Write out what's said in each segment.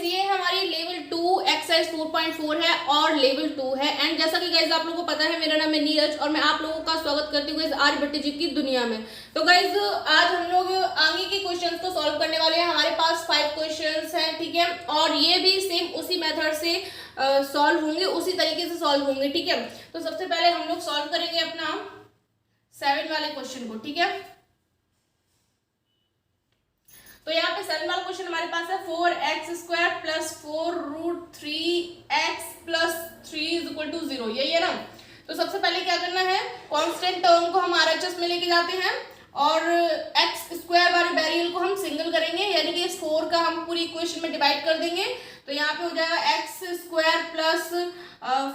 Guys ये हमारी level 2 exercise 4.4 है और लेवल 2 है। एंड जैसा कि गाइज आप लोगों को पता है, मेरा नाम है नीरज और मैं आप लोगों का स्वागत करती हूँ आर्यभट्ट जी की दुनिया में। तो गाइज आज हम लोग आगे के क्वेश्चंस को सॉल्व करने वाले हैं। हमारे पास 5 क्वेश्चंस हैं, ठीक है, और ये भी सेम उसी मेथड से सॉल्व होंगे, उसी तरीके से सॉल्व होंगे, ठीक है। तो सबसे पहले हम लोग सॉल्व करेंगे अपना 7 वाले क्वेश्चन को, ठीक है। तो यहाँ पे 7 वाला क्वेश्चन हमारे पास है 4x² plus 4√3x plus 3 is equal to 0, यही है ना। तो सबसे पहले क्या करना है, कांस्टेंट टर्म को हम RHS में लेके जाते हैं और x² वाले वेरिएबल को हम सिंगल करेंगे, यानी कि इस 4 का हम पूरी इक्वेशन में डिवाइड कर देंगे। तो यहाँ पे हो जाएगा x² प्लस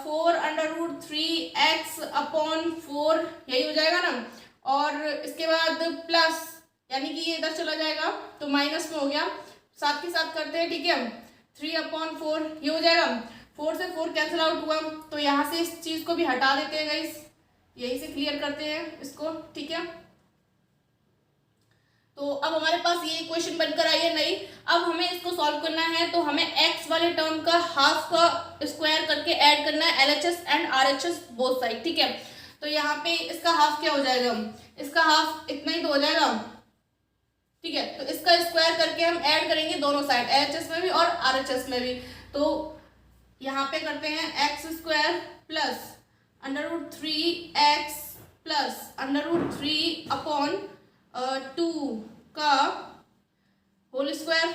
4√3x अपॉन 4, यही हो जाएगा ना। और इसके बाद प्लस, यानी कि ये इधर चला जाएगा तो माइनस में हो गया, साथ के साथ करते हैं, ठीक है। 3/4 ये हो जाएगा, 4 से 4 कैंसिल आउट हुआ, तो यहाँ से इस चीज को भी हटा देते हैं गाइस, यही से क्लियर करते हैं इसको, ठीक है। तो अब हमारे पास ये इक्वेशन बनकर आई है नई। अब हमें इसको सॉल्व करना है, तो हमें x वाले टर्म का हाफ का स्क्वायर करके ऐड करना है LHS and RHS both side, ठीक है। तो यहाँ पे इसका हाफ क्या हो जाएगा, इसका हाफ इतना ही तो हो जाएगा, ठीक है। तो इसका स्क्वायर करके हम ऐड करेंगे दोनों साइड, LHS में भी और RHS में भी। तो यहाँ पे करते हैं x² plus √3x plus √3 upon 2 का होल स्क्वायर,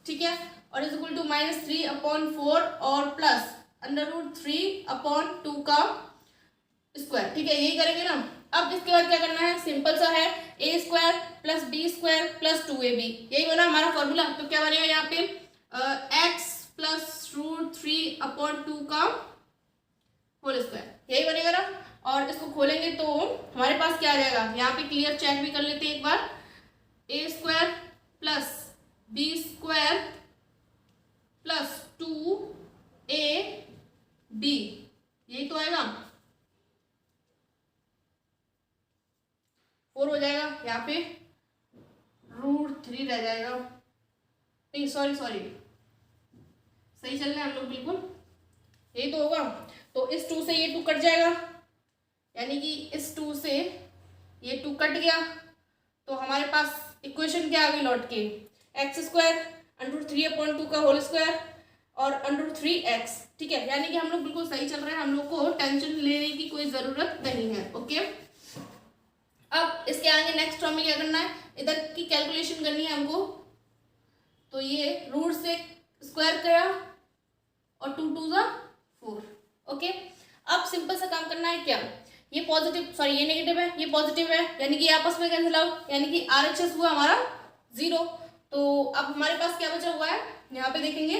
ठीक है, और इज इक्वल टू -3/4 और प्लस √3 अपॉन 2 का स्क्वायर, ठीक है, यही करेंगे ना। अब इसके बाद क्या करना है, सिंपल सा है, a² plus b² plus 2ab, यही बना हमारा फॉर्मूला। तो क्या बनेगा यहाँ पे x प्लस √3/2 का होल स्क्वायर, यही बनेगा ना। और इसको खोलेंगे तो हमारे पास क्या आ जाएगा, यहाँ पे क्लियर चेक भी कर लेते हैं एक बार, a² plus b² plus 2ab, यही तो आएगा, 4 हो जाएगा, यहाँ पे √3 रह जाएगा, नहीं सॉरी सही चल रहे हैं हम लोग बिल्कुल, यही तो होगा। तो इस 2 से ये 2 कट जाएगा, यानी कि इस 2 से ये 2 कट गया, तो हमारे पास इक्वेशन क्या आ गई लौट के, x² √3/2 का होल स्क्वायर और √3x, ठीक है, यानी कि हम लोग बिल्कुल सही चल रहे हैं, हम लोग को टेंशन लेने की कोई जरूरत नहीं है, ओके। अब इसके आगे नेक्स्ट हमें क्या करना है, इधर की कैलकुलेशन करनी है हमको। तो ये रूट से स्क्वायर किया और 2 2 4, ओके। अब सिंपल सा काम करना है, क्या ये पॉजिटिव, सॉरी ये नेगेटिव है, ये पॉजिटिव है, यानी कि आपस में कैंसिल आउट, यानी कि RHS हुआ हमारा 0। तो अब हमारे पास क्या बचा हुआ है, यहाँ पे देखेंगे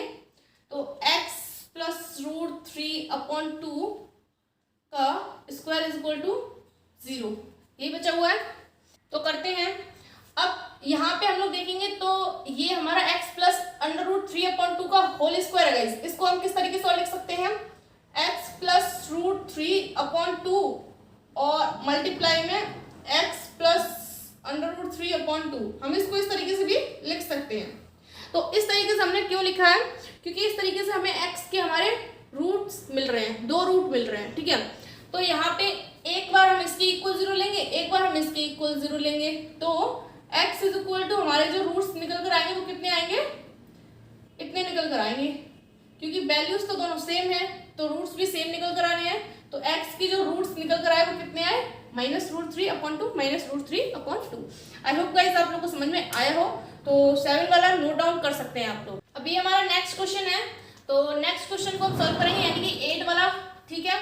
तो x प्लस √3/2 का स्क्वायर इज इक्वल टू 0, यही बचा हुआ है। तो करते हैं, अब यहाँ पे हम लोग देखेंगे तो ये हमारा x प्लस √3/2 का होल स्क्वायर है गाइस, इसको हम किस तरीके से लिख सकते हैं, x प्लस √3/2 और मल्टीप्लाई में x प्लस √3/2, हम इसको इस तरीके से भी लिख सकते हैं। तो इस तरीके से हमने क्यों लिखा है, क्योंकि इस तरीके से हमें x के हमारे रूट्स मिल रहे हैं, 2 रूट मिल रहे हैं, ठीक है। तो यहाँ पे एक बार हम इसके इक्वल 0 लेंगे, एक बार हम इसके इक्वल 0 लेंगे, तो x इज इक्वल टू हमारे जो रूट्स निकल कर आएंगे वो कितने आएंगे, इतने निकल कर आएंगे, क्योंकि वैल्यूज तो दोनों सेम है, तो रूट्स भी सेम निकल कर आने हैं। तो x की जो रूट्स निकल कर आए वो कितने आए, -√3/2 -√3/2। आई होप गाइस आप लोग को समझ में आया हो। तो 7 वाला नोट डाउन कर सकते हैं आप लोग। अभी हमारा नेक्स्ट क्वेश्चन है, तो नेक्स्ट क्वेश्चन को हम सॉल्व करेंगे, यानी कि 8 वाला, ठीक है।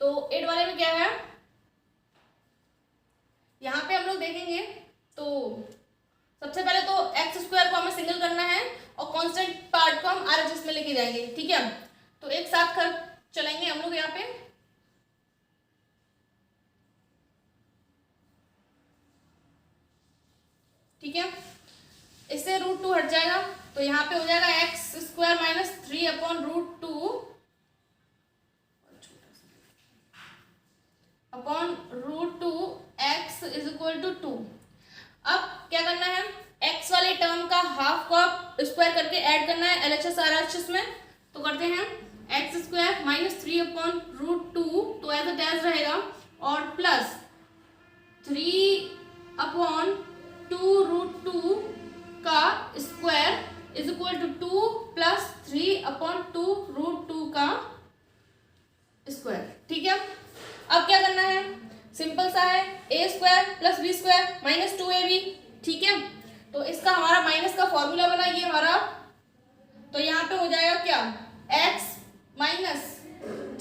तो 8 वाले में क्या है, यहाँ पे हम लोग देखेंगे तो सबसे पहले तो x² को हमें सिंगल करना है और कांस्टेंट पार्ट को हम RHS में लेके जाएंगे, ठीक है। तो एक साथ कर चलेंगे हम लोग यहाँ पे, ठीक है। इससे √2 हट जाएगा, तो यहाँ पे हो जाएगा x² - 3/√2 upon √2 x is equal to 2। अब क्या करना है, एक्स वाले टर्म का हाफ का स्क्वायर करके ऐड करना है LHS RHS में। तो करते हैं x square minus 3 upon root 2, तो एज इट एज रहेगा, और प्लस 3 अपॉन 2 रूट 2 का square is equal to 2 plus 3 upon 2 root 2 का स्क्वायर। ठीक है, अब क्या करना है, सिंपल सा है, A square plus B square minus 2ab। ठीक है, तो इसका हमारा माइनस का फॉर्मूला बना ये हमारा, तो यहाँ पे हो जाएगा क्या, x माइनस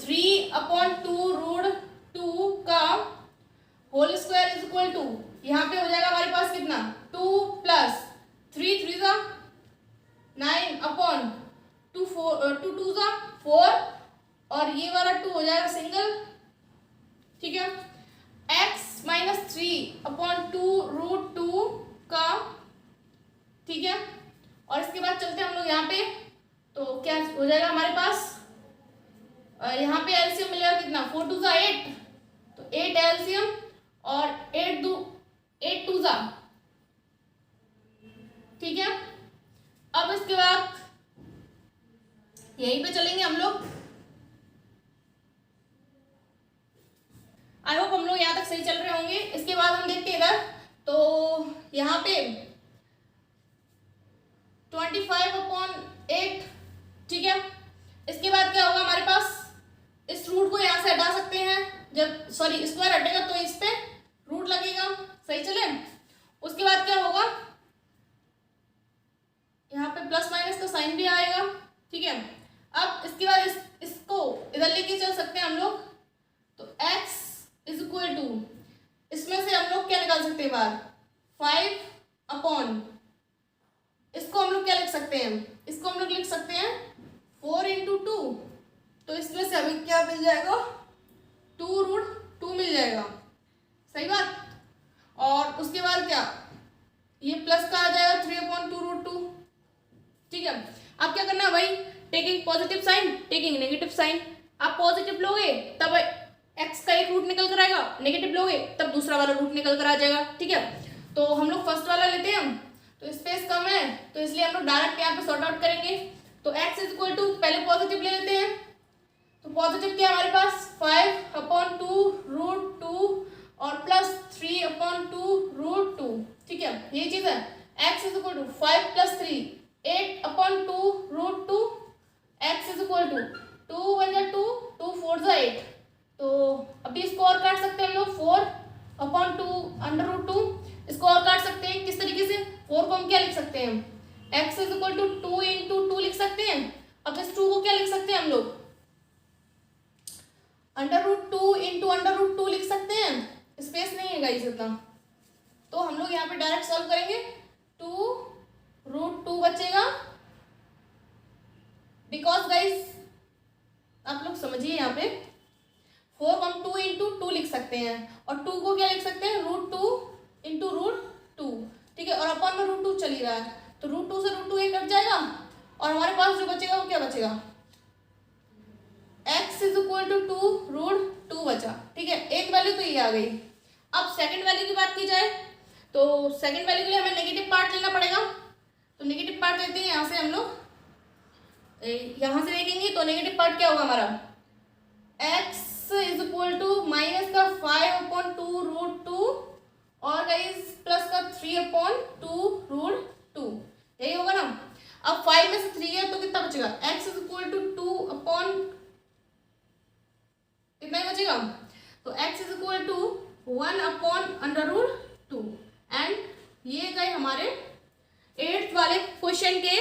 3 अपॉन 2 रूट 2 का whole square is equal to, यहाँ पे हो जाएगा हमारे पास कितना, 2 प्लस 3 3 सा 9 अपॉन 2 2 सा 4, और ये वाला 2 हो जाएगा सिंगल। ठीक है, x माइनस 3 अपॉन 2 रूट 2 का, ठीक है, और इसके बाद चलते हैं हम लोग यहाँ पे, तो क्या हो जाएगा हमारे पास, यहाँ पे एलसीएम मिलेगा कितना, 4 2 सा 8, तो 8 एलसीएम, और 8 2 सा, ठीक है। अब इसके बाद यहीं पे चलेंगे हम लोग, आई होप हम लोग यहाँ तक सही चल रहे होंगे। इसके बाद हम देखते हैं इधर, तो यहाँ पे 25 अपॉन 8, ठीक है। इसके बाद क्या होगा हमारे पास, इस रूट को यहाँ से हटा सकते हैं, जब सॉरी स्क्वायर हटेगा तो इस पे रूट लगेगा, सही चले। उसके बाद क्या होगा, यहाँ पे प्लस माइनस का साइन भी आएगा, ठीक है। अब इसके बाद इसको इधर लेके चल सकते हैं हम लोग, तो x इज इक्वल टू, इसमें से हम लोग क्या निकाल सकते हैं बाहर, 5 अपॉन, इसको हम लोग क्या लिख सकते हैं, इसको हम लोग लिख सकते हैं 4 इंटू 2, तो इसमें से अभी क्या मिल जाएगा, 2 रूट 2 मिल जाएगा, सही बात। और उसके बाद क्या, ये प्लस का आ जाएगा 3 अपॉन 2 रूट 2, ठीक है। अब क्या करना है भाई, taking positive sign, taking negative sign. आप पॉजिटिव लोगे तब x का एक रूट निकल कर आएगा, नेगेटिव लोगे तब दूसरा वाला रूट निकल कर आ जाएगा, ठीक है। तो हम लोग फर्स्ट वाला लेते हैं, तो स्पेस कम है तो इसलिए हम लोग डायरेक्ट यहाँ पे सॉर्ट आउट करेंगे। तो x इज इक्वल टू, पहले पॉजिटिव ले लेते हैं, तो पॉजिटिव क्या हमारे पास 5 अपॉन 2 रूट 2 और प्लस 3 अपॉन 2 रूट 2, ठीक है, ये चीज है। x is equal to 5 plus 3 8 upon 2 root 2, x is equal to 2 1 जा 2 2 4 जा 8, तो अभी इसको और काट सकते हैं हम लोग, 4 अपॉन 2 अंडर रूट 2, इसको और काट सकते हैं किस तरीके से, 4 को हम क्या लिख सकते हैं, x is equal to 2 into 2 लिख सकते हैं। अब इस 2 को क्या लिख सकते हैं हम लोग, under root 2 into under root 2 लिख सकते हैं, स्पेस नहीं है गाइस इतना, तो हम लोग यहाँ पे डायरेक्ट सॉल्व करेंगे, 2 रूट 2 बचेगा, बिकॉज गाइस आप लोग समझिए यहाँ पे 4 को हम 2 इंटू 2 लिख सकते हैं, और 2 को क्या लिख सकते हैं, रूट 2 इंटू रूट 2, ठीक है, और अपन में रूट 2 चल ही रहा है, तो रूट 2 से रूट 2 ये कट जाएगा, और हमारे पास जो बचेगा वो क्या बचेगा, x is equal to 2 root 2 बचा, ठीक है। एक वैल्यू तो ये आ गई। अब सेकंड वैल्यू की बात की जाए, तो सेकंड वैल्यू के लिए हमें नेगेटिव पार्ट लेना पड़ेगा, तो नेगेटिव पार्ट लेते हैं यहाँ से हम लोग, यहाँ से देखेंगे तो नेगेटिव पार्ट क्या होगा हमारा, x is equal to minus का 5 अपॉन 2 रूट 2 और गाइस प्लस का 3 अपॉन 2 रूट 2, यही होगा ना। अब 5 में से 3 है तो कितना बचेगा, x is equal to 2 upon, कितना ही बचेगा, तो x is equal to 1 upon under root 2, and ये गए हमारे 8th वाले क्वेश्चन के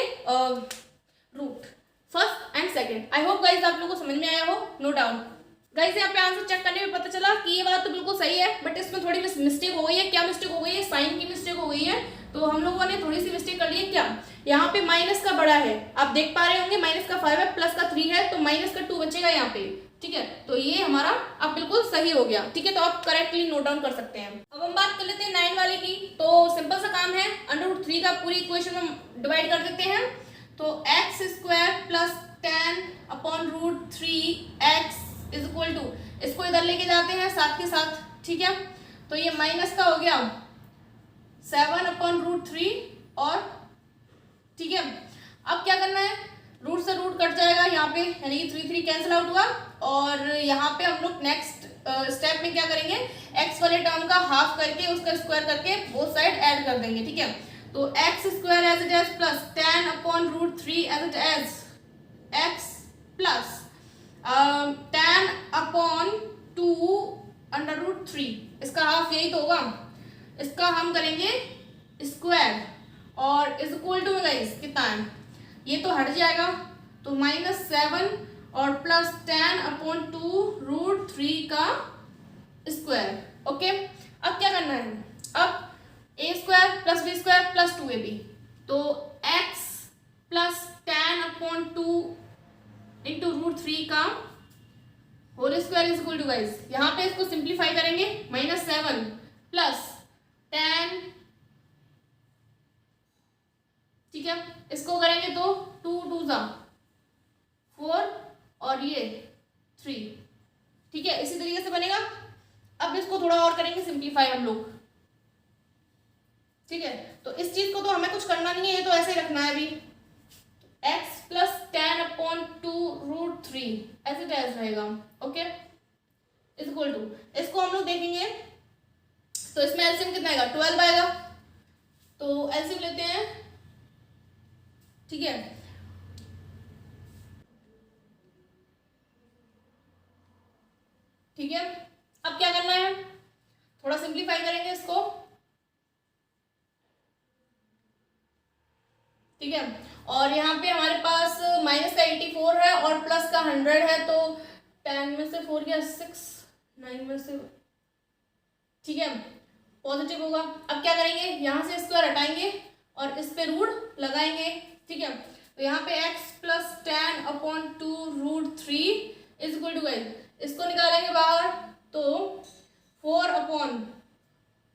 root, first and second. I hope guys आप लोगों को समझ में आया हो, नो डाउट। गाइस यहाँ पे आंसर चेक करने में पता चला कि ये बात तो बिल्कुल सही है, बट इसमें थोड़ी मिस्टेक हो गई है। क्या मिस्टेक हो गई है, साइन की मिस्टेक हो गई है, तो हम लोगों ने थोड़ी सी मिस्टेक कर ली है। क्या, यहाँ पे माइनस का बड़ा है, आप देख पा रहे होंगे, माइनस का 5 है, प्लस का 3 है, तो माइनस का 2 बचेगा यहाँ पे, ठीक है। तो ये हमारा अब बिल्कुल सही हो गया, ठीक है, तो आप करेक्टली नोट डाउन कर सकते हैं। अब हम बात कर लेते हैं 9 वाले की, तो सिंपल सा काम है, अंडर रूट 3 का पूरी इक्वेशन हम डिवाइड कर देते हैं, तो x square plus 10 upon root 3x is equal to, इसको इधर लेके जाते हैं साथ के साथ, ठीक है, तो ये माइनस का हो गया 7 अपॉन रूट 3 और ठीक है। अब क्या करना है, रूट से रूट कट जाएगा यहाँ पे, यानी कि 3 3 कैंसिल आउट हुआ। और यहाँ पे हम लोग नेक्स्ट स्टेप में क्या करेंगे, एक्स वाले टर्म का हाफ करके उसका स्क्वायर करके बोथ साइड ऐड कर देंगे, ठीक है। तो x square as it as plus 10 upon root 3 as it as x plus 10 upon 2 under root 3, इसका हाफ यही तो होगा, इसका हम करेंगे स्क्वायर और इज इक्वल टू गाइस कितना है, ये तो हट जाएगा तो -7 और प्लस 10 अपॉन 2 रूट 3 का स्क्वायर। ओके, अब क्या करना है, अब A square plus B square plus 2ab, तो x plus 10 upon 2 into root 3 का whole square is equal to guys, यहाँ पे इसको सिंप्लीफाई करेंगे, -7 प्लस 10, ठीक है, इसको करेंगे तो 2 2 4 और ये 3, ठीक है, इसी तरीके से बनेगा। अब इसको थोड़ा और करेंगे सिंप्लीफाई हम लोग, ठीक है। तो इस चीज को तो हमें कुछ करना नहीं है, ये तो ऐसे ही रखना है अभी, x प्लस 10 अपॉन 2 रूट 3 ऐसे एज रहेगा। ओके, इज इक्वल टू, इसको हम लोग देखेंगे तो इसमें एलसीएम कितना आएगा, 12 आएगा, तो एलसीएम लेते हैं, ठीक है। ठीक है, अब क्या करना है, थोड़ा सिंप्लीफाई करेंगे इसको, ठीक है। और यहाँ पे हमारे पास माइनस का 84 है और प्लस का 100 है, तो 10 में से 4 गया 6, 9 में से, ठीक है, पॉजिटिव होगा। अब क्या करेंगे, यहाँ से स्क्वायर हटाएंगे और इस पे रूट लगाएंगे, ठीक है। तो यहाँ पे x plus 10 upon 2 root 3 is equal to guys, इसको निकालेंगे बाहर तो 4 अपॉन,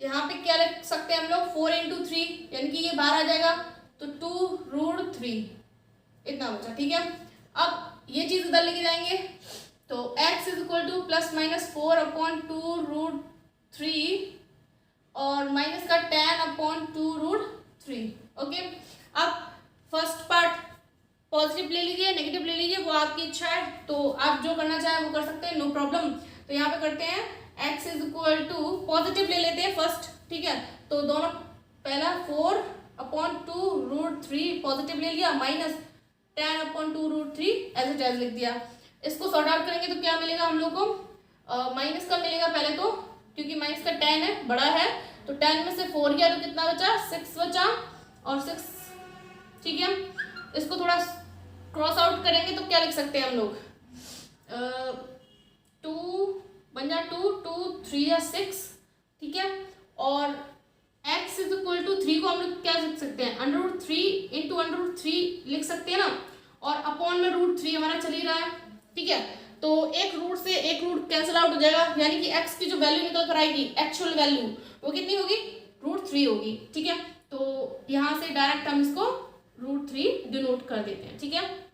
यहाँ पे क्या लिख सकते हैं हम लोग, 4 इंटू 3, यानी कि ये बाहर आ जाएगा तो 2 रूट 3 इतना बचा, ठीक है। अब ये चीज उधर लेके जाएंगे तो x is equal to plus minus 4 upon 2 root 3 और माइनस का 10 अपॉन 2 रूट 3। ओके, अब फर्स्ट पार्ट पॉजिटिव ले लीजिए, नेगेटिव ले लीजिए, वो आपकी इच्छा है, तो आप जो करना चाहें वो कर सकते हैं, नो प्रॉब्लम। तो यहाँ पे करते हैं x is equal to, positive ले लेते हैं फर्स्ट, ठीक है। तो दोनों, पहला 4 अपॉन 2 रूट 3 पॉजिटिव ले लिया, minus 10 upon 2 root 3 as it as लिख दिया। इसको सॉर्ट आउट करेंगे तो क्या मिलेगा हम लोग को, माइनस का मिलेगा पहले तो, क्योंकि माइनस का 10 है, बड़ा है, तो 10 में से 4 गया तो कितना बचा, 6 बचा और 6, ठीक है। इसको थोड़ा क्रॉस आउट करेंगे तो क्या लिख सकते हैं हम लोग, 2 बन जा 2 2 3 या 6, ठीक है। और x इज इक्वल टू 3 को हम लोग क्या लिख सकते हैं, under root 3 into under root 3 लिख सकते हैं ना, और अपॉन में रूट 3 हमारा चल ही रहा है, ठीक है। तो एक रूट से एक रूट कैंसिल आउट हो जाएगा, यानी कि x की जो वैल्यू निकल कर आएगी, एक्चुअल वैल्यू, वो कितनी होगी, रूट 3 होगी, ठीक है। तो यहाँ से डायरेक्ट हम इसको रूट 3 डिनोट कर देते हैं, ठीक है।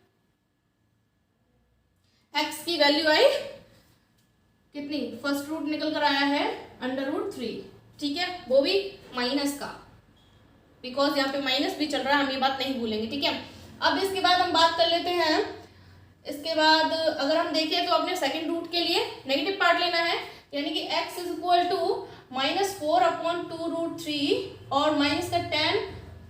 x की वैल्यू आई कितनी, फर्स्ट रूट निकल कर आया है अंडर रूट 3, ठीक है, वो भी माइनस का, बिकॉज यहाँ पे माइनस भी चल रहा है, हम ये बात नहीं भूलेंगे, ठीक है। अब इसके बाद हम बात कर लेते हैं, इसके बाद अगर हम देखें तो अपने सेकंड रूट के लिए नेगेटिव पार्ट लेना है, यानी कि x is equal to -4 upon 2 root 3 और माइनस का 10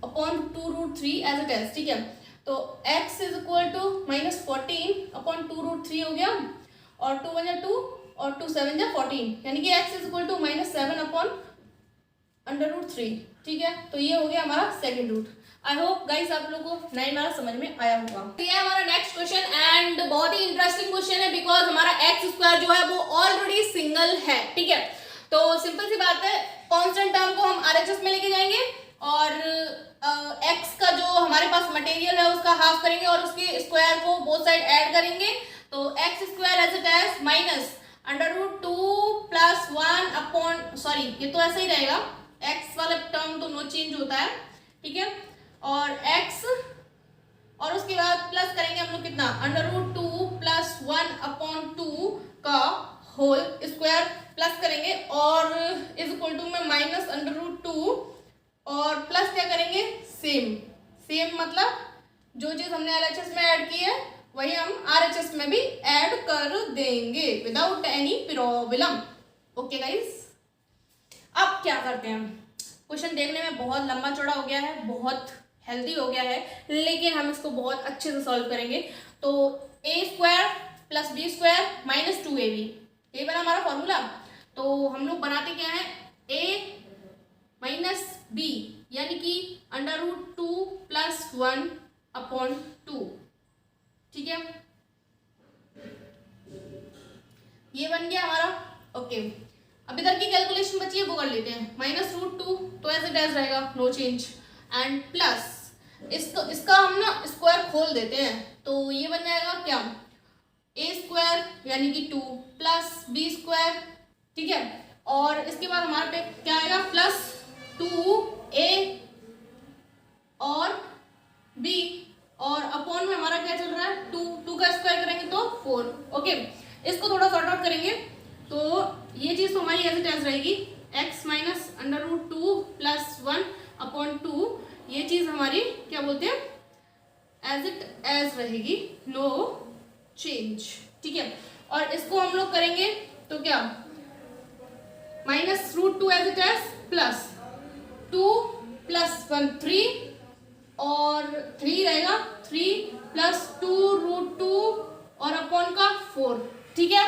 upon 2 root 3 as it is, ठीक है। तो x is equal to -14 upon 2 root 3 हो गया, और 2 1 2 और 2 7 14, यानी कि x is equal to -7 upon under root 3, ठीक है। तो ये हो गया हमारा second root. I hope guys आप लोगों को नया हमारा समझ में आया होगा। तो ये हमारा नेक्स्ट क्वेश्चन एंड बहुत ही इंटरेस्टिंग क्वेश्चन है, बिकॉज हमारा एक्स स्क्वायर जो है वो ऑलरेडी सिंगल है, ठीक है। तो सिंपल सी बात है, कांस्टेंट टर्म को हम आरएचएस में लेके जाएंगे और एक्स का जो हमारे पास मटेरियल है उसका हाफ करेंगे और उसके स्क्वायर को बोथ साइड ऐड करेंगे, तो x square as it is minus under root 2 plus 1 upon, sorry ये तो ऐसा ही रहेगा, एक्स वाला टर्म तो नो चेंज होता है, ठीक है। और x और उसके बाद प्लस करेंगे हम लोग कितना, अंडर रूट 2 प्लस 1 अपॉन 2 का होल स्क्वायर प्लस करेंगे और इज इक्वल टू में माइनस अंडर रूट 2 और प्लस क्या करेंगे, सेम। सेम मतलब जो चीज हमने एलएचएस में ऐड की है वही हम आरएचएस में भी ऐड कर देंगे without any problem. Okay guys, अब क्या करते हैं, क्वेश्चन देखने में बहुत लंबा चौड़ा हो गया है, बहुत हेल्दी हो गया है, लेकिन हम इसको बहुत अच्छे से सॉल्व करेंगे। तो A square plus B square minus 2ab, ये बना हमारा फॉर्मूला। तो हम लोग बनाते क्या है, ए माइनस बी यानी कि √2 प्लस 1/2, ठीक है, ये बन गया हमारा। ओके, अब इधर की कैलकुलेशन बची है वो कर लेते हैं। -√2 तो ऐसे डैश रहेगा, नो चेंज, एंड प्लस इसका हम ना स्क्वायर खोल देते हैं, तो ये बन जाएगा क्या, ए स्क्वायर यानी कि 2 प्लस बी स्क्वायर, ठीक है, और इसके बाद हमारे पे क्या आएगा, प्लस 2a और b, और अपॉन में हमारा क्या चल रहा है, 2 का स्क्वायर करेंगे तो 4। ओके, इसको थोड़ा सॉर्ट आउट करेंगे तो ये चीज तो हमारी एज इट एज रहेगी, x माइनस √2 प्लस 1/2, ये चीज हमारी क्या बोलते हैं, एज इट एज रहेगी, नो चेंज, ठीक है। और इसको हम लोग करेंगे तो क्या, -√2 as it as plus 2 plus 1 3, और 3 रहेगा, 3 प्लस 2√2 और अपॉन का 4, ठीक है।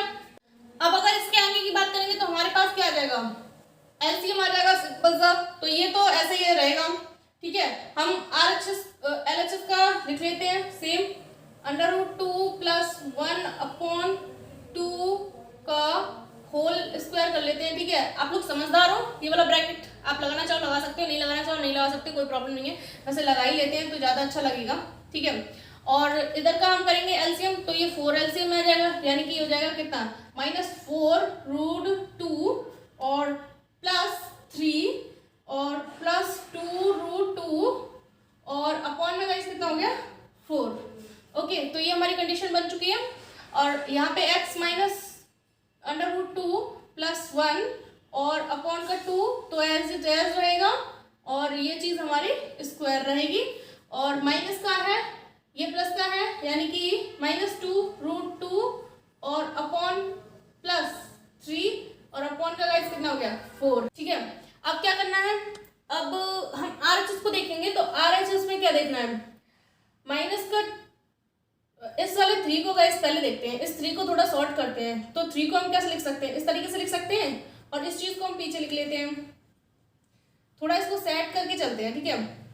अब अगर इसके आगे की बात करेंगे तो हमारे पास क्या आ जाएगा, एलसीएम आ जाएगा सिंपल सा, तो ये तो ऐसे ही रहेगा, ठीक है। हम एलएचएस का लिख लेते हैं सेम, √2 प्लस 1/2 का होल स्क्वायर कर लेते हैं, ठीक है। आप लोग समझदार हो, ये वाला ब्रैकेट आप लगाना चाहो लगा सकते हो, नहीं लगाना चाहो नहीं लगा सकते, कोई प्रॉब्लम नहीं है, वैसे लगा ही लेते हैं तो ज़्यादा अच्छा लगेगा, ठीक है। और इधर का हम करेंगे एलसीएम, तो ये 4 एलसीएम में आ जाएगा, यानी कि हो जाएगा कितना, -4√2 और प्लस 3 और प्लस 2√2 और अपॉन में गाइस कितना हो गया, 4। ओके, तो ये हमारी कंडीशन बन चुकी है। और यहाँ पे x माइनस √2 प्लस 1 और अपॉन का 2 तो एज इट एज रहेगा, और ये चीज हमारी स्क्वायर रहेगी, और माइनस का है ये प्लस का है, यानी कि -2√2 और अपॉन प्लस 3 और अपॉन का गाइस कितना हो गया, 4, ठीक है। अब क्या करना है, अब हम आरएचएस को देखेंगे, तो आरएचएस में क्या देखना है, माइनस का इस वाले 3 को गाइस पहले देखते हैं, इस 3 को थोड़ा सॉर्ट करते हैं, तो 3 को हम कैसे लिख सकते हैं, इस तरीके से लिख सकते हैं, और इस चीज को हम पीछे लिख लेते हैं, थोड़ा इसको सेट करके चलते हैं, ठीक है।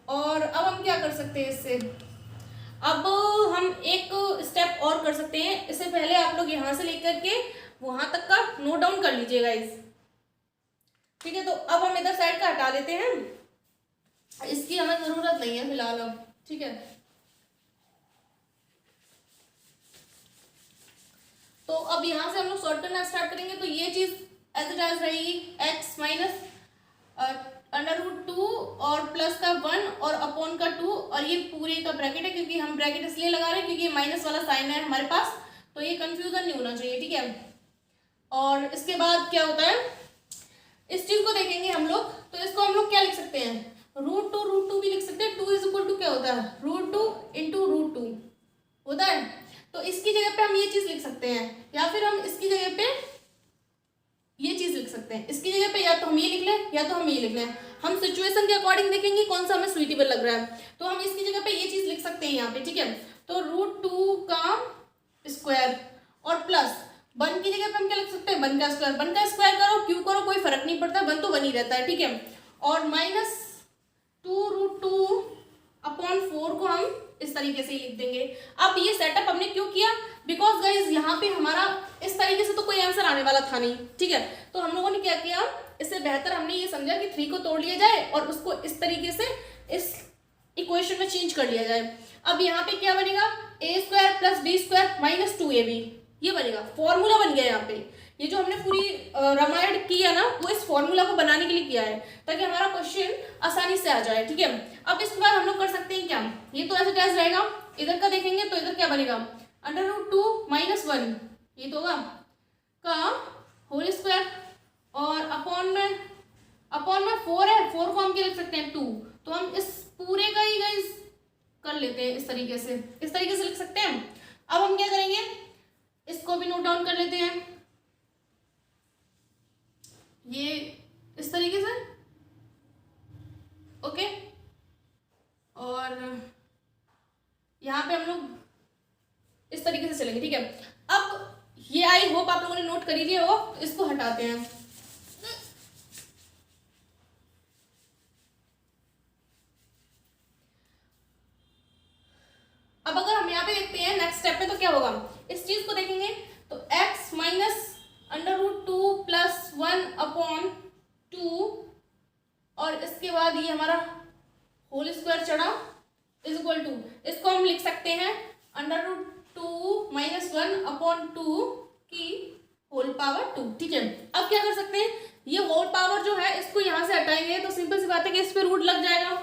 और अब हम क्या कर सकते हैं इससे, अब हम एक स्टेप और कर सकते हैं, इससे पहले आप लोग यहां से लेकर के वहां तक का नोट डाउन कर लीजिए गाइस, ठीक है। तो अब हम इधर साइड का हटा देते हैं, इसकी हमें जरूरत नहीं है फिलहाल अब, ठीक है। तो अब यहां से हम लोग सॉर्ट करना स्टार्ट करेंगे, तो ये चीज एज इट एज रहेगी, x माइनस √2 और प्लस का 1 और अपॉन का 2, और ये पूरे का ब्रैकेट है, क्योंकि हम ब्रैकेट इसलिए लगा रहे हैं क्योंकि ये माइनस वाला साइन है हमारे पास, तो ये कंफ्यूजन नहीं होना चाहिए, ठीक है। और इसके बाद क्या होता है, इस चीज को देखेंगे हम लोग, तो इसको हम लोग क्या लिख सकते हैं, √2 भी लिख सकते हैं, 2 = क्या होता है, √2 × √2 होता है, तो इसकी जगह पे हम ये चीज लिख सकते हैं, या फिर हम इसकी जगह पे ये चीज लिख सकते हैं, इसकी जगह पे या तो हम ये लिख लें या तो हम ये लिख लें, हम सिचुएशन के अकॉर्डिंग देखेंगे कौन सा हमें सुइटेबल लग रहा है, तो हम इसकी जगह पे ये चीज लिख सकते हैं यहाँ पे, ठीक है। तो √2 का स्क्वायर और प्लस 1 की जगह पे हम क्या लिख सकते हैं, 1 का स्क्वायर, 1 का स्क्वायर करो क्यों करो कोई फर्क नहीं पड़ता, 1 तो 1 ही रहता है, ठीक है। और -2√2 अपॉन 4 को हम इस तरीके से ही लिख देंगे। अब ये सेटअप हमने क्यों किया, बिकॉज गाइज यहाँ पे हमारा इस तरीके से तो कोई आंसर आने वाला था नहीं, ठीक है। तो हम लोगों ने क्या किया, इससे बेहतर हमने ये समझा कि 3 को तोड़ लिया जाए और उसको इस तरीके से इस इक्वेशन में चेंज कर लिया जाए। अब यहाँ पे क्या बनेगा, a² plus b² minus 2ab, ये बनेगा, फॉर्मूला बन गया यहाँ पे। ये जो हमने पूरी रामायण किया ना, वो इस फॉर्मूला को बनाने के लिए किया है, ताकि हमारा क्वेश्चन आसानी से आ जाए, ठीक है। अब इसके बाद हम लोग कर सकते हैं क्या, ये तो ऐसे कैसे रहेगा, इधर का देखेंगे तो इधर क्या बनेगा, √2 - 1, ये तो होगा का होल स्क्वायर और अपॉन में अपॉन में 4 है, 4 को हम क्या लिख सकते हैं 2, तो हम इस पूरे का ही गाइस कर लेते हैं इस तरीके से, इस तरीके से लिख सकते हैं। अब हम क्या करेंगे, इसको भी नोट डाउन कर लेते हैं, ये इस तरीके से, ओके। और यहाँ पे हम लोग इस तरीके से चलेंगे, ठीक है। अब ये आई होप आप लोगों ने नोट कर ही लिया हो, तो इसको हटाते हैं। अब अगर हम यहाँ पे देखते हैं नेक्स्ट स्टेप में तो क्या होगा, इस चीज को देखेंगे तो x माइनस √2 प्लस 1/2 और इसके बाद ये हमारा होल स्क्वायर चढ़ा इज इक्वल टू, इसको हम लिख सकते हैं √2 माइनस 1/2 की होल पावर 2, ठीक है। अब क्या कर सकते हैं, ये होल पावर जो है इसको यहाँ से हटाएंगे तो सिंपल सी बात है कि इस पे रूट लग जाएगा,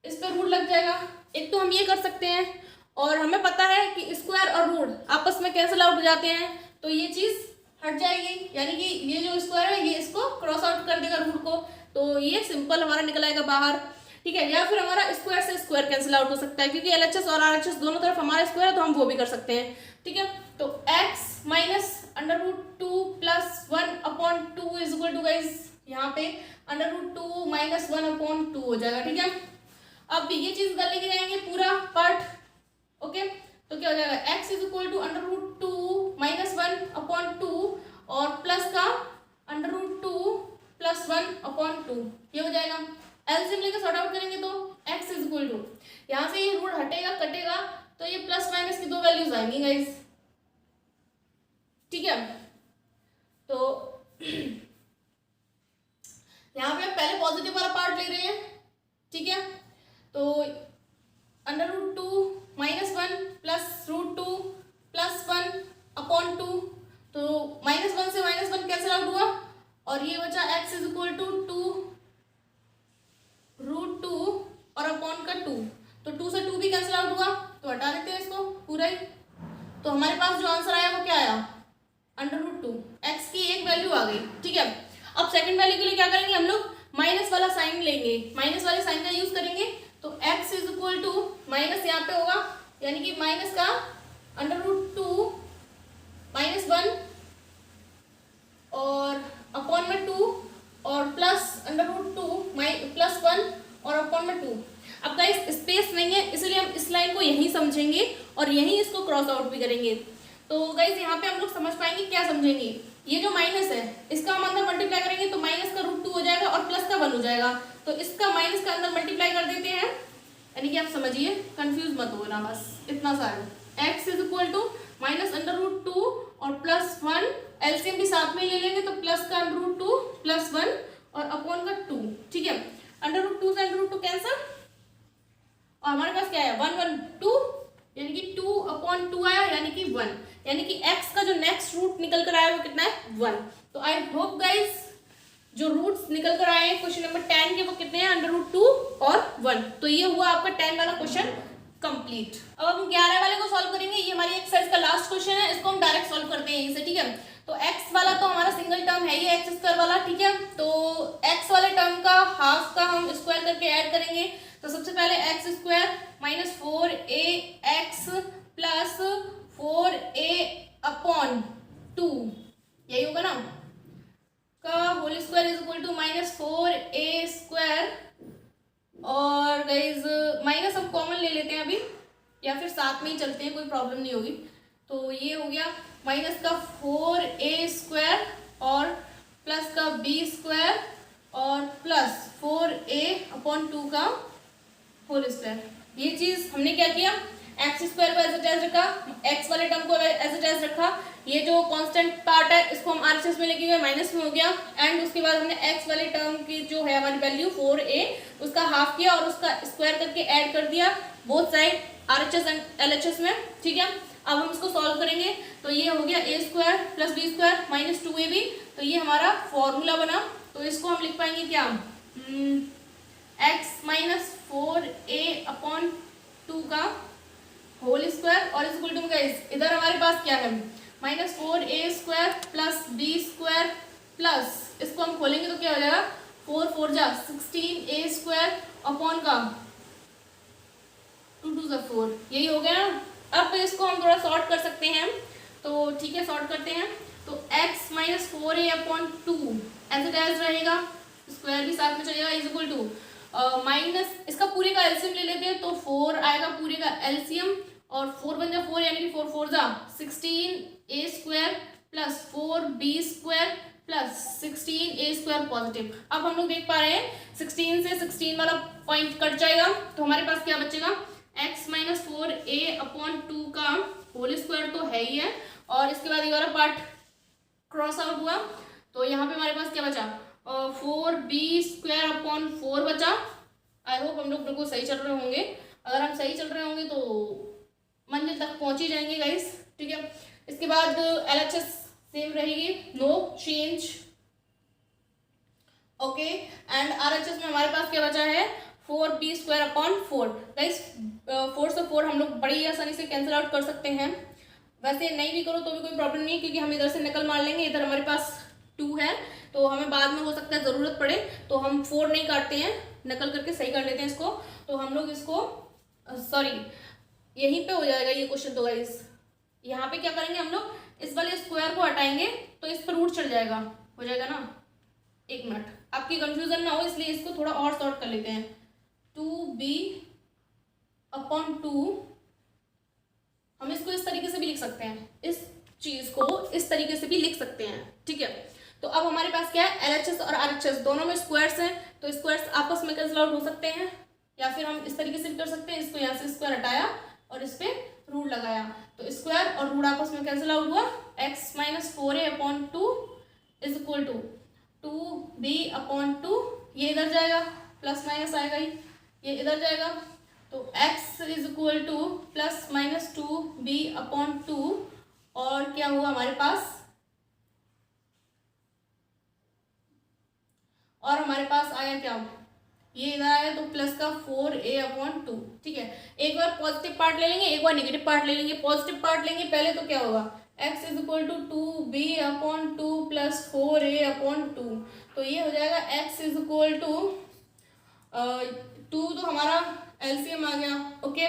इस पे रूट लग जाएगा। एक तो हम ये कर सकते हैं, और हमें पता है कि स्क्वायर और रूट आपस में कैंसिल आउट हो जाते हैं, तो ये चीज हट जाएगी, यानी कि ये जो स्क्वायर है ये इसको क्रॉस आउट कर देगा रूट को, तो ये सिंपल हमारा निकल आएगा बाहर, ठीक है। या फिर हमारा स्क्वायर से स्क्वायर कैंसिल आउट हो सकता है, क्योंकि LHS और RHS दोनों तरफ हमारा स्क्वायर है, तो हम वो भी कर सकते हैं, ठीक है। तो x minus √2 plus 1/2 is equal to guys यहाँ पे √2 माइनस 1/2 हो जाएगा, ठीक है। अब ये चीज कर लेके जाएंगे पूरा पार्ट, ओके। तो क्या हो जाएगा, x is equal to √2 minus 1/2 और प्लस का √2 प्लस 1/2, ये हो जाएगा। एलसीएम लेकर सॉर्ट आउट करेंगे तो x इज इक्वल टू, यहाँ से ये रूट हटेगा कटेगा तो ये प्लस माइनस की दो वैल्यूज आएंगी गाइस, ठीक है। तो यहाँ पे पहले पॉजिटिव वाला पार्ट ले रहे हैं, ठीक है। तो √2 माइनस 1 प्लस √2 प्लस 1/2, तो -1 से -1 कैंसिल आउट हुआ और ये बचा x इज इक्वल टू 2 √2 और अपॉन का 2, तो 2 से 2 भी कैंसिल आउट हुआ, तो हटा देते हैं इसको पूरा ही। तो हमारे पास जो आंसर आया वो क्या आया, √2, x की एक वैल्यू आ गई, ठीक है। अब सेकंड वैल्यू के लिए क्या करेंगे, हम लोग माइनस वाला साइन लेंगे, माइनस वाले साइन का यूज करेंगे, तो x is equal to minus यहाँ पे होगा, यानी कि माइनस का √2 माइनस 1 और अपॉन में 2 और प्लस √2 प्लस 1 और अपॉन में 2। अब गाइस स्पेस नहीं है, इसलिए हम इस लाइन को यहीं समझेंगे और यहीं इसको क्रॉस आउट भी करेंगे। तो गाइस यहाँ पे हम लोग समझ पाएंगे, क्या समझेंगे, ये जो माइनस है इसका हम अंदर मल्टीप्लाई करेंगे तो माइनस का √2 हो जाएगा और प्लस का 1 हो जाएगा, तो इसका माइनस का अंदर मल्टीप्लाई कर देते हैं, यानी कि आप समझिए, कंफ्यूज मत हो ना, बस इतना सारा। x is equal to minus √2 और प्लस 1, एलसीएम भी साथ में ले लेंगे तो प्लस का √2 प्लस 1 और अपॉन का 2, ठीक है। √2 से √2 कैंसिल और हमारे पास क्या है 1 1 2, यानी कि 2/2 आया, यानी कि 1, यानी कि x का जो नेक्स्ट रूट निकल कर आया वो कितना है 1। तो आई होप गाइस जो रूट्स निकल कर आए हैं क्वेश्चन नंबर 10 के वो कितने हैं, √2 और 1। तो ये हुआ आपका 10 वाला क्वेश्चन कंप्लीट। अब हम 11 वाले को सॉल्व करेंगे, ये हमारी एक्सरसाइज का लास्ट क्वेश्चन है, इसको हम डायरेक्ट सॉल्व करते हैं यहीं से, ठीक है। तो x वाला तो हमारा सिंगल टर्म है ये x² वाला, ठीक है। तो x वाले टर्म का हाफ का हम स्क्वायर करके ऐड करेंगे, तो सबसे पहले x² minus 4ax plus 4a/2, यही होगा ना, का whole square is equal to -4a², और गाइज माइनस हम कॉमन ले लेते हैं अभी, या फिर साथ में ही चलते हैं, कोई प्रॉब्लम नहीं होगी। तो ये हो गया माइनस का 4a² और प्लस का b² और प्लस 4a/2 का होल स्क्वायर। ये चीज हमने क्या किया, x² को एज इट इज रखा, x वाले टर्म को एज इट इज रखा, ये जो कांस्टेंट पार्ट है इसको हम RHS में लेके गए, माइनस में हो गया, एंड उसके बाद हमने x वाले टर्म की जो है हमारी वैल्यू 4a उसका हाफ किया और उसका स्क्वायर करके ऐड कर दिया both side RHS and LHS में, ठीक है। अब हम इसको सॉल्व करेंगे, तो ये हो गया a² plus b² minus 2ab, तो ये हमारा फॉर्मूला बना। तो इसको हम लिख पाएंगे क्या, x माइनस 4a/2 का होल स्क्वायर और इक्वल टू गाइस इधर हमारे पास क्या है -4a² प्लस b² प्लस, इसको हम खोलेंगे तो क्या हो जाएगा 4 4 जा 16a² अपॉन का 2 2 4, यही हो गया ना। अब इसको हम थोड़ा सॉर्ट कर सकते हैं, तो ठीक है सॉर्ट करते हैं। तो x minus 4a upon 2 as it as रहेगा, स्क्वायर भी साथ में चलेगा, इज इक्वल टू माइनस इसका पूरे का एलसीएम ले लेते हैं, तो 4 आएगा पूरे का एलसीएम, और 4 बन जा 4 यानी कि 4 4 जा 16a² plus 4b² plus 16a² positive. अब हम लोग देख पा रहे हैं 16 से 16 वाला पॉइंट कट जाएगा, तो हमारे पास क्या बचेगा, x माइनस 4a अपॉन 2 का होल स्क्वायर तो है ही है, और इसके बाद ये वाला पार्ट क्रॉस आउट हुआ, तो यहाँ पे हमारे पास क्या बचा, 4b² अपॉन 4 बचा। आई होप हम लोग बिल्कुल सही चल रहे होंगे, अगर हम सही चल रहे होंगे तो मंजिल तक पहुंच ही जाएंगे गाइस, ठीक है। इसके बाद LHS सेम रहेगी, no change, okay. And RHS में हमारे पास क्या बचा है, 4b² अपॉन 4। गाइस 4 से 4 हम लोग बड़ी आसानी से कैंसिल आउट कर सकते हैं, वैसे नहीं भी करो तो भी कोई प्रॉब्लम नहीं, क्योंकि हम इधर से नकल मार लेंगे, इधर हमारे पास 2 है, तो हमें बाद में हो सकता है ज़रूरत पड़े, तो हम 4 नहीं काटते हैं, नकल करके सही कर लेते हैं इसको। तो हम लोग इसको सॉरी यहीं पे हो जाएगा ये क्वेश्चन, तो गाइस यहाँ पे क्या करेंगे हम लोग, इस वाले स्क्वायर को हटाएंगे तो इस पर रूट चल जाएगा, हो जाएगा ना। एक मिनट, आपकी कंफ्यूजन ना हो इसलिए इसको थोड़ा और सॉर्ट कर लेते हैं। 2b अपॉन 2, हम इसको इस तरीके से भी लिख सकते हैं, इस चीज को इस तरीके से भी लिख सकते हैं, ठीक है। तो अब हमारे पास क्या है, LHS और RHS दोनों में स्क्वायर्स हैं, तो स्क्वायर्स आपस में कैंसिल आउट हो सकते हैं, या फिर हम इस तरीके से भी कर सकते हैं, इसको यहाँ से स्क्वायर हटाया और इस पे रूट लगाया, तो स्क्वायर और रूट आपस में कैंसिल आउट हुआ। x minus 4a upon 2 is equal to 2b upon 2, ये इधर जाएगा, प्लस माइनस आएगा ही, ये इधर जाएगा, तो x is equal to plus minus 2b upon 2, और क्या हुआ हमारे पास, और हमारे पास आया क्या, ये इधर आया तो प्लस का 4a अपॉन 2, ठीक है। एक बार पॉजिटिव पार्ट ले लेंगे, एक बार नेगेटिव पार्ट ले लेंगे। पॉजिटिव पार्ट लेंगे पहले तो क्या होगा, x is equal to 2b upon 2 plus 4a upon 2, तो ये हो जाएगा x इज इक्वल टू 2, तो हमारा एलसीएम आ गया, ओके।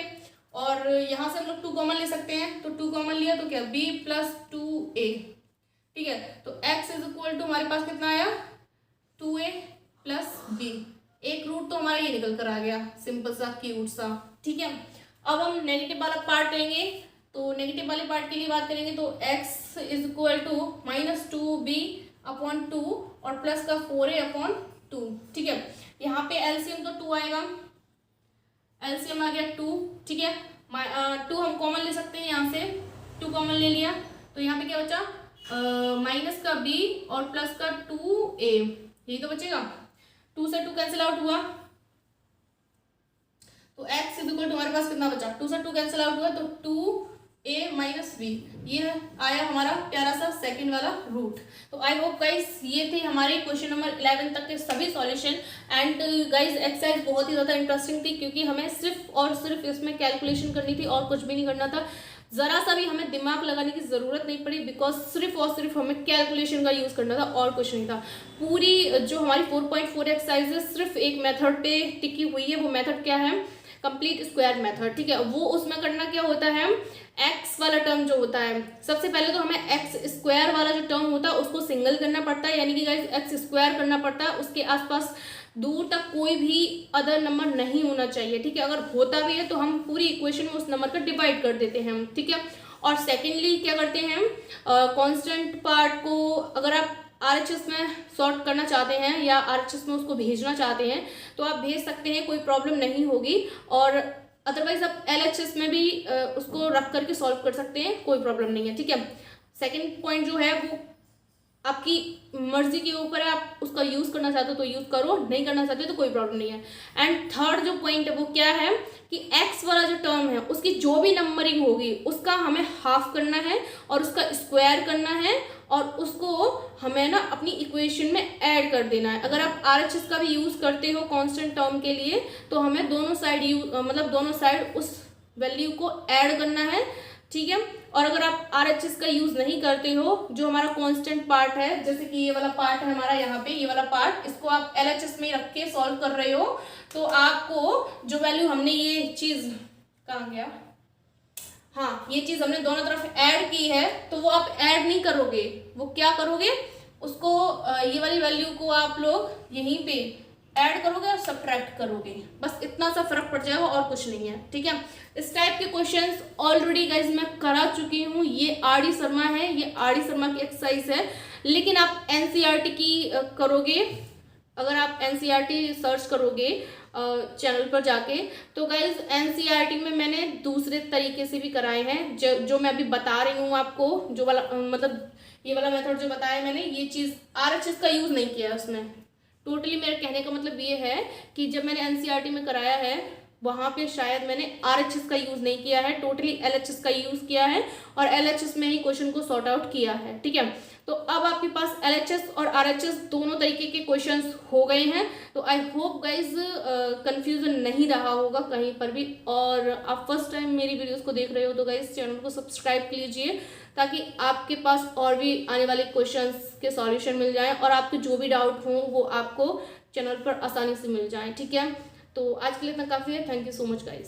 और यहाँ से हम लोग 2 कॉमन ले सकते हैं, तो 2 कॉमन लिया तो क्या b प्लस 2a, ठीक है। तो x इज इक्वल टू हमारे पास कितना आया, 2a प्लस b, एक रूट तो हमारा ये निकल कर आ गया, सिंपल सा क्यूट सा, ठीक है। अब हम नेगेटिव वाला पार्ट लेंगे, तो नेगेटिव वाले पार्ट के लिए बात करेंगे, तो x is equal to minus 2b upon 2 और प्लस का 4a अपॉन 2, ठीक है। यहाँ पे एलसीएम तो 2 आएगा, एलसीएम आ गया 2, ठीक है। 2 हम कॉमन ले सकते हैं, यहाँ से 2 कॉमन ले लिया, तो यहाँ पे क्या बचा, माइनस का b और प्लस का 2a, यही तो बचेगा। 2 से 2 कैंसिल आउट हुआ, तो x इज इक्वल टू हमारे पास कितना बचा, 2 से 2 कैंसिल आउट हुआ, तो 2a माइनस b, ये आया हमारा प्यारा सा सेकंड वाला रूट। तो आई होप गाइस ये थे हमारे क्वेश्चन नंबर 11 तक के सभी सॉल्यूशन। एंड गाइस एक्सरसाइज बहुत ही ज़्यादा इंटरेस्टिंग थी, क्योंकि हमें सिर्फ और सिर्फ इसमें कैलकुलेशन करनी थी और कुछ भी नहीं करना था, ज़रा सा भी हमें दिमाग लगाने की ज़रूरत नहीं पड़ी, बिकॉज सिर्फ और सिर्फ हमें कैलकुलेशन का यूज़ करना था और कुछ नहीं था। पूरी जो हमारी 4.4 एक्सरसाइज है सिर्फ एक मेथड पे टिकी हुई है, वो मेथड क्या है, कंप्लीट स्क्वायर मेथड, ठीक है। वो उसमें करना क्या होता है, x वाला टर्म जो होता है, सबसे पहले तो हमें x स्क्वायर वाला जो टर्म होता है उसको सिंगल करना पड़ता है, यानी कि गाइस x स्क्वायर करना पड़ता है, उसके आसपास दूर तक कोई भी अदर नंबर नहीं होना चाहिए, ठीक है। अगर होता भी है तो हम पूरी इक्वेशन में उस नंबर का डिवाइड कर देते हैं, ठीक है। और सेकेंडली क्या करते हैं, कांस्टेंट पार्ट को अगर आप RHS में सॉर्ट करना चाहते हैं या RHS में उसको भेजना चाहते हैं तो आप भेज सकते हैं, कोई प्रॉब्लम नहीं होगी। और अदरवाइज आप LHS में भी उसको रख करके सॉल्व कर सकते हैं, कोई प्रॉब्लम नहीं है, ठीक है। सेकेंड पॉइंट जो है वो आपकी मर्जी के ऊपर है, आप उसका यूज़ करना चाहते हो तो यूज़ करो, नहीं करना चाहते तो कोई प्रॉब्लम नहीं है। एंड थर्ड जो पॉइंट है वो क्या है कि x वाला जो टर्म है उसकी जो भी नंबरिंग होगी उसका हमें हाफ करना है और उसका स्क्वायर करना है और उसको हमें ना अपनी इक्वेशन में ऐड कर देना है। अगर आप RHS का भी यूज़ करते हो कांस्टेंट टर्म के लिए तो हमें दोनों साइड दोनों साइड उस वैल्यू को ऐड करना है, ठीक है। और अगर आप RHS का यूज नहीं करते हो, जो हमारा कांस्टेंट पार्ट है, जैसे कि ये वाला पार्ट है हमारा यहाँ पे, ये वाला पार्ट, इसको आप LHS में रख के सॉल्व कर रहे हो, तो आपको जो वैल्यू हमने ये चीज कहाँ गया, हाँ ये चीज हमने दोनों तरफ ऐड की है, तो वो आप ऐड नहीं करोगे, वो क्या करोगे, उसको ये वाली वैल्यू को आप लोग यहीं पे ऐड करोगे और सब्ट्रैक्ट करोगे, बस इतना सा फर्क पड़ जाएगा और कुछ नहीं है, ठीक है। इस टाइप के क्वेश्चंस ऑलरेडी गाइज मैं करा चुकी हूँ, ये RD शर्मा है, ये RD शर्मा की एक्सरसाइज है, लेकिन आप NCERT की करोगे, अगर आप NCERT सर्च करोगे चैनल पर जाके, तो गाइज NCERT में मैंने दूसरे तरीके से भी कराए हैं, जो मैं अभी बता रही हूँ आपको, जो वाला मतलब ये वाला मेथड जो बताया मैंने, ये चीज़ RHS का यूज़ नहीं किया उसमें। टोटली मेरे कहने का मतलब ये है कि जब मैंने NCERT में कराया है वहाँ पे शायद मैंने RHS का यूज़ नहीं किया है, टोटली LHS का यूज़ किया है और LHS में ही क्वेश्चन को सॉर्ट आउट किया है, ठीक है। तो अब आपके पास LHS और RHS दोनों तरीके के क्वेश्चंस हो गए हैं, तो आई होप गाइज कंफ्यूजन नहीं रहा होगा कहीं पर भी। और आप फर्स्ट टाइम मेरी वीडियोस को देख रहे हो तो गाइज चैनल को सब्सक्राइब कीजिए, ताकि आपके पास और भी आने वाले क्वेश्चंस के सॉल्यूशन मिल जाएं और आपके जो भी डाउट हों वो आपको चैनल पर आसानी से मिल जाएं, ठीक है। तो आज के लिए इतना काफ़ी है। Thank you so much guys.